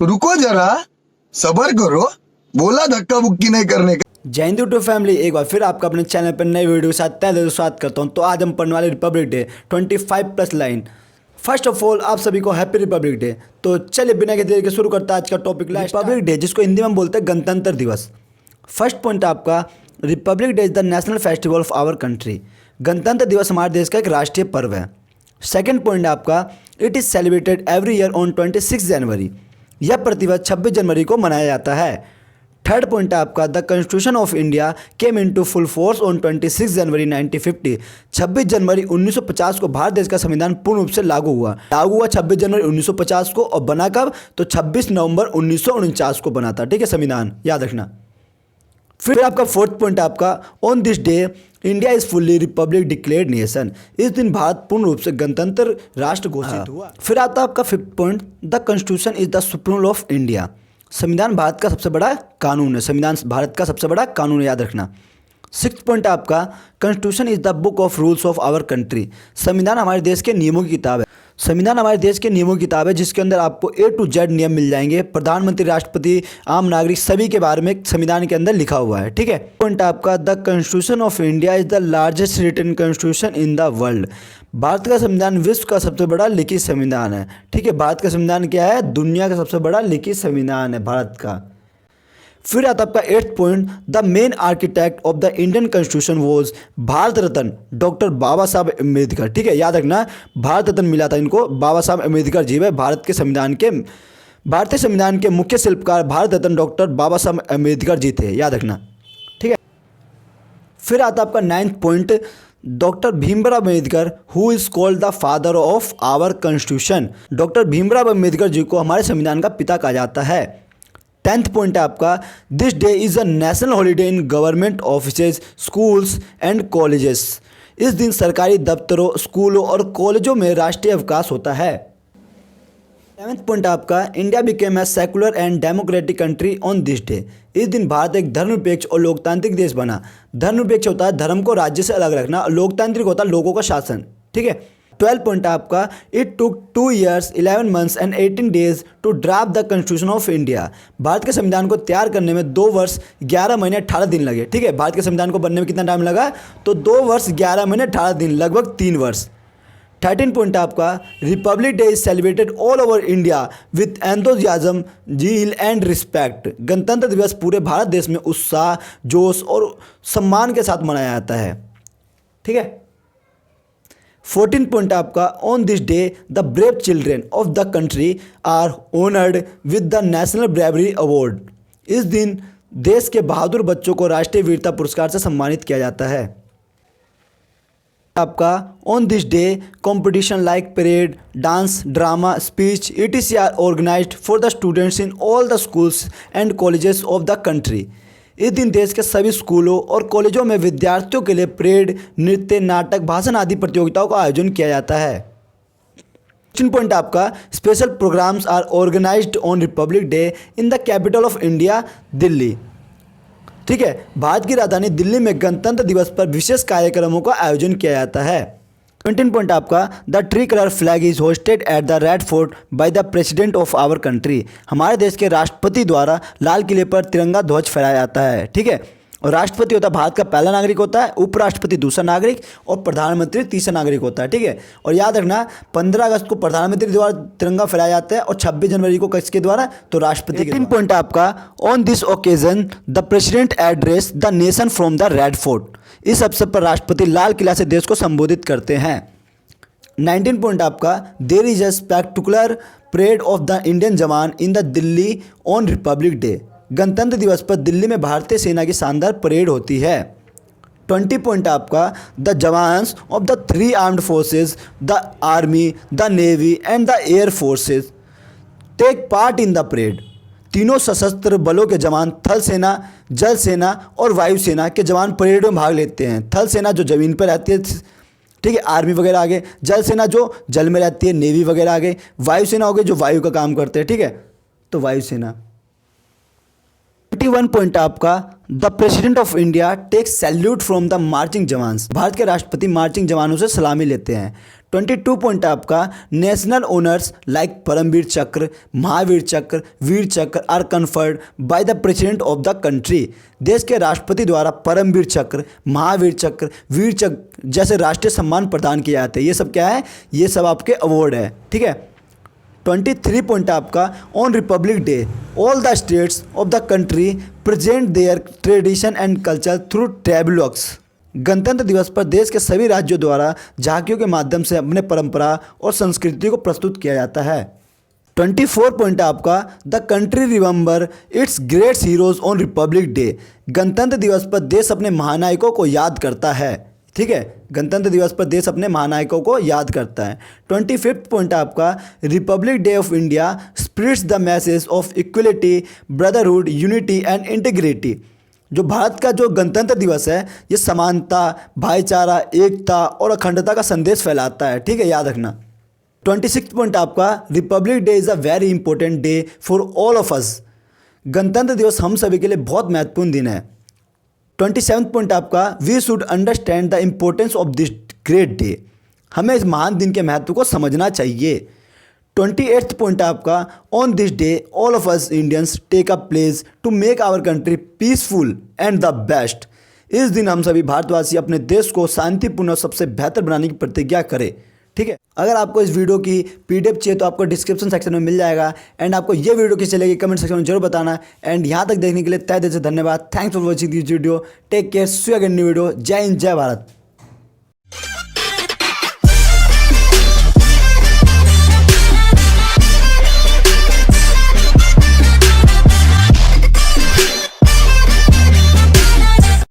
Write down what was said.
रुको जरा, सबर करो, बोला धक्का बुक्की नहीं करने का। जय हिंद यूट्यूब फैमिली, एक बार फिर आपका अपने चैनल पर नई वीडियो के साथ तहे दिल से स्वागत करता हूं। तो आज हम पढ़ने वाले Republic day 25+ line. First of all आप सभी को हैप्पी रिपब्लिक डे। तो चलिए बिना किसी देर के शुरू करता है आज का टॉपिक। रिपब्लिक डे, जिसको हिंदी में हम बोलते हैं गणतंत्र दिवस। फर्स्ट पॉइंट आपका, Republic Day is the national festival of our country. गणतंत्र दिवस हमारे देश का एक राष्ट्रीय पर्व है। सेकेंड पॉइंट आपका, it is celebrated every year on 26 January. यह प्रतिवर्ष 26 जनवरी को मनाया जाता है। थर्ड पॉइंट आपका, the constitution of India came into full force on 26 जनवरी 1950। 26 जनवरी 1950 को भारत देश का संविधान पूर्ण रूप से लागू हुआ 26 जनवरी 1950 को, और बना कब? तो 26 नवंबर 1949 को बना था। ठीक है, संविधान याद रखना। फिर आपका फोर्थ पॉइंट आपका, on this day India is fully Republic declared nation. इस दिन भारत पूर्ण रूप से गणतंत्र राष्ट्र घोषित हुआ। फिर आता है आपका fifth point, the constitution is the supreme law of India. संविधान भारत का सबसे बड़ा कानून है। संविधान भारत का सबसे बड़ा कानून है, याद रखना। सिक्स्थ पॉइंट आपका, constitution is the book of rules of our country. संविधान हमारे देश के नियमों की किताब है। संविधान हमारे देश के नियमों की किताब है, जिसके अंदर आपको A to Z नियम मिल जाएंगे। प्रधानमंत्री, राष्ट्रपति, आम नागरिक सभी के बारे में संविधान के अंदर लिखा हुआ है। ठीक है। पॉइंट आपका, the constitution of India is the largest written constitution in the world. Bharat का संविधान विश्व का सबसे बड़ा लिखित संविधान है। ठीक है, भारत का संविधान क्या है? दुनिया का सबसे बड़ा लिखित संविधान है भारत का। फिर आता आपका eighth point, the main architect of the Indian constitution was Bharat Ratna doctor Baba Saheb Ambedkar. ठीक है, याद रखना, भारत रत्न मिला था इनको, बाबा साहब अम्बेडकर जी है। भारतीय संविधान के मुख्य शिल्पकार भारत रत्न डॉक्टर बाबा साहब अम्बेडकर जी थे, याद रखना। ठीक है। फिर आता आपका ninth point, doctor Bhimrao Ambedkar who is called the father of our constitution. Doctor Bhimrao Ambedkar ji को हमारे संविधान का पिता कहा जाता है। 10th पॉइंट है आपका, this day is a national holiday in government offices, schools and colleges. इस दिन सरकारी दफ्तरों, स्कूलों और कॉलेजों में राष्ट्रीय अवकाश होता है। 7th पॉइंट आपका, India became a secular and democratic country on this day. इस दिन भारत एक धर्मनिरपेक्ष और लोकतांत्रिक देश बना। धर्मनिरपेक्ष होता है धर्म को राज्य से अलग रखना, और लोकतांत्रिक होता है लोगों का शासन। ठीक है। 12 पॉइंट आपका, it took 2 years 11 months and 18 days to draft the constitution of India. Bharat के संविधान को तैयार करने में 2 वर्ष 11 महीने 18 दिन लगे। ठीक है, भारत के संविधान को बनने में कितना टाइम लगा? तो 2 वर्ष 11 महीने 18 दिन, लगभग 3 वर्ष। 13 पॉइंट आपका, Republic Day is celebrated all over India with enthusiasm, zeal and respect. गणतंत्र दिवस पूरे भारत देश में उत्साह, जोश और सम्मान के साथ मनाया जाता है। ठीक है। 14 पॉइंट आपका, on this day the brave children of the country are honoured with the national bravery award. इस दिन देश के बहादुर बच्चों को राष्ट्रीय वीरता पुरस्कार से सम्मानित किया जाता है। आपका, on this day competition like parade, dance, drama, speech etc are organised for the students in all the schools and colleges of the country. इस दिन देश के सभी स्कूलों और कॉलेजों में विद्यार्थियों के लिए परेड, नृत्य, नाटक, भाषण आदि प्रतियोगिताओं का आयोजन किया जाता है। 15 पॉइंट आपका, special programmes are organised on Republic Day in the capital of India, Delhi. ठीक है, भारत की राजधानी दिल्ली में गणतंत्र दिवस पर विशेष कार्यक्रमों का आयोजन किया जाता है। 17 पॉइंट आपका, the tricolour flag is hoisted at the Red Fort by the president of our country. हमारे देश के राष्ट्रपति द्वारा लाल किले पर तिरंगा ध्वज फहराया जाता है। ठीक है, और राष्ट्रपति होता है भारत का पहला नागरिक होता है, उपराष्ट्रपति दूसरा नागरिक, और प्रधानमंत्री तीसरा नागरिक होता है। ठीक है, और याद रखना 15 अगस्त को प्रधानमंत्री द्वारा तिरंगा फहराया जाता है, और 26 जनवरी को किसके द्वारा? तो राष्ट्रपति के। 18 पॉइंट आपका, on this occasion the president address the nation from the Red fort. इस अवसर पर राष्ट्रपति लाल किला से देश को संबोधित करते हैं। 19 पॉइंट आपका, there is a spectacular parade of the Indian jawan in the Delhi on Republic Day. गणतंत्र दिवस पर दिल्ली में भारतीय सेना की शानदार परेड होती है। 20 पॉइंट आपका, the jawans of the 3 armed forces, the army, the navy and the air forces take part in the parade. तीनों सशस्त्र बलों के जवान, थल सेना, जल सेना और वायुसेना के जवान परेड में भाग लेते हैं। थल सेना जो जमीन पर रहती है, ठीक है, आर्मी वगैरह आगे, जल सेना जो जल में रहती है, नेवी वगैरह आगे, वायुसेना हो गई जो वायु का काम करते हैं। ठीक है, तो वायुसेना। 21 पॉइंट आपका, the president of India takes salute from the marching jawans. Bharat के राष्ट्रपति मार्चिंग जवानों से सलामी लेते हैं। 22 पॉइंट आपका नेशनल ऑनर्स लाइक परमवीर चक्र, Mahavir Chakra, Vir Chakra are conferred by the president of the country. देश के राष्ट्रपति द्वारा परमवीर चक्र, महावीर चक्र, वीर चक्र जैसे राष्ट्रीय सम्मान प्रदान किए जाते हैं। ये सब क्या है? ये सब आपके अवार्ड है, ठीक है। 23 पॉइंट आपका on Republic Day all the states of the country present their tradition and culture through travelogues. गणतंत्र दिवस पर देश के सभी राज्यों द्वारा झांकियों के माध्यम से अपने परंपरा और संस्कृति को प्रस्तुत किया जाता है। 24 पॉइंट आपका the country remember it's great heroes on Republic Day. गणतंत्र दिवस पर देश अपने महानायकों को याद करता है, ठीक है। गणतंत्र दिवस पर देश अपने महानायकों को याद करता है। 25 पॉइंट आपका Republic day of India स्प्रिट्स the message of equality, brotherhood, unity and integrity. जो भारत का जो गणतंत्र दिवस है ये समानता, भाईचारा, एकता और अखंडता का संदेश फैलाता है, ठीक है, याद रखना। 26 पॉइंट आपका Republic day is a very important day for all of अस। गणतंत्र दिवस हम सभी के लिए बहुत महत्वपूर्ण दिन है। 27 पॉइंट आपका we should understand the importance of this great day. हमें इस महान दिन के महत्व को समझना चाहिए। 28 पॉइंट आपका on this day all of us Indians take a place to make our country peaceful and the best. इस दिन हम सभी भारतवासी अपने देश को शांतिपूर्ण और सबसे बेहतर बनाने की प्रतिज्ञा करें, ठीक है। अगर आपको इस वीडियो की PDF चाहिए तो आपको डिस्क्रिप्शन सेक्शन में मिल जाएगा। एंड आपको ये वीडियो कैसी चलेगी कमेंट सेक्शन में जरूर बताना। एंड यहाँ तक देखने के लिए तहे दिल से धन्यवाद। Thanks for watching this video. Take care, see you again new video. जय हिंद, जय भारत।